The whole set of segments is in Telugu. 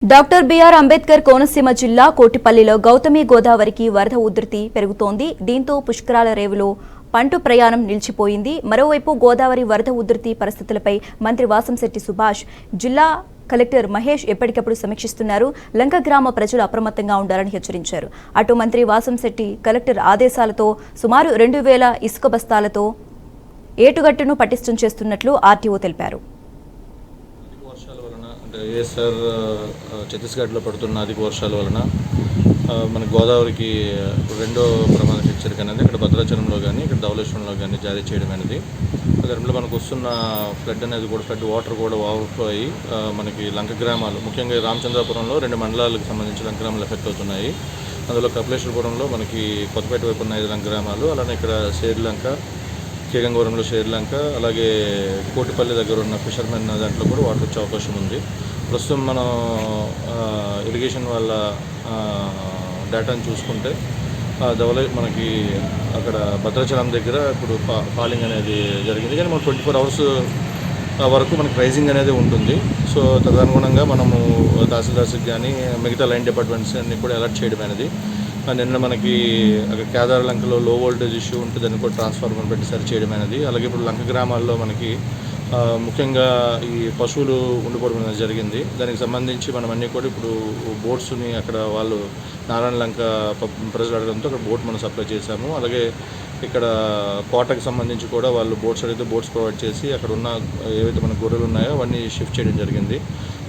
డాక్టర్ బిఆర్ అంబేద్కర్ కోనసీమ జిల్లా కోటిపల్లిలో గౌతమి గోదావరికి వరద ఉధృతి పెరుగుతోంది. దీంతో పుష్కరాల రేవులో పంటు ప్రయాణం నిలిచిపోయింది. మరోవైపు గోదావరి వరద ఉధృతి పరిస్థితులపై మంత్రి వాసంశెట్టి సుభాష్, జిల్లా కలెక్టర్ మహేష్ ఎప్పటికప్పుడు సమీక్షిస్తున్నారు. లంక గ్రామ ప్రజలు అప్రమత్తంగా ఉండాలని హెచ్చరించారు. అటు మంత్రి వాసంశెట్టి కలెక్టర్ ఆదేశాలతో సుమారు 2000 ఇసుక బస్తాలతో ఏటుగట్టును పటిష్టం చేస్తున్నట్లు ఆర్టీఓ తెలిపారు. ఏఎస్ఆర్ ఛత్తీస్గఢ్లో పడుతున్న అధిక వర్షాల వలన మన గోదావరికి రెండో ప్రమాద హెచ్చరిక అనేది ఇక్కడ భద్రాచలంలో కానీ ఇక్కడ ధవళేశ్వరంలో కానీ జారీ చేయడం అనేది దాంట్లో మనకు వస్తున్న ఫ్లడ్ అనేది కూడా ఫ్లడ్ వాటర్ కూడా ఓవర్ఫ్లో అయ్యి మనకి లంక గ్రామాలు ముఖ్యంగా రామచంద్రాపురంలో 2 మండలాలకు సంబంధించి లంక గ్రామాలు ఎఫెక్ట్ అవుతున్నాయి. అందులో కపిలేశ్వరపురంలో మనకి కొత్తపేట వైపు ఉన్న 5 లంక గ్రామాలు, అలానే ఇక్కడ షేర్లంక, కేగంగూరంలో షేర్లంక, అలాగే కోటిపల్లి దగ్గర ఉన్న ఫిషర్మెన్ దాంట్లో కూడా వాటర్ వచ్చే అవకాశం ఉంది. ప్రస్తుతం మనం ఇరిగేషన్ వాళ్ళ డేటాను చూసుకుంటే మనకి అక్కడ భద్రాచలం దగ్గర ఇప్పుడు ఫాలింగ్ అనేది జరిగింది, కానీ మనం 24 అవర్స్ వరకు మనకి రైజింగ్ అనేది ఉంటుంది. సో తదనుగుణంగా మనము తహసీల్దార్స్కి కానీ మిగతా లైన్ డిపార్ట్మెంట్స్ అన్ని కూడా అలర్ట్ చేయడం అనేది. నిన్న మనకి అక్కడ కేదార్లంకలో లో వోల్టేజ్ ఇష్యూ ఉంటే దాన్ని కూడా ట్రాన్స్ఫార్మర్ పెట్టి సరి చేయడం అనేది. అలాగే ఇప్పుడు లంక గ్రామాల్లో మనకి ముఖ్యంగా ఈ పశువులు ఉండిపోవడం అనేది జరిగింది. దానికి సంబంధించి మనం అన్నీ కూడా ఇప్పుడు బోట్స్ని అక్కడ వాళ్ళు నారాయణ లంక ప్రజలు అడగడంతో అక్కడ బోట్ మనం సప్లై చేశాము. అలాగే ఇక్కడ కోటకి సంబంధించి కూడా వాళ్ళు బోట్స్ అడిగితే బోట్స్ ప్రొవైడ్ చేసి అక్కడ ఉన్న ఏవైతే మన గొర్రెలు ఉన్నాయో అవన్నీ షిఫ్ట్ చేయడం జరిగింది.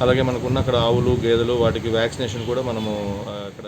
అలాగే మనకున్న అక్కడ ఆవులు, గేదెలు వాటికి వ్యాక్సినేషన్ కూడా మనము అక్కడ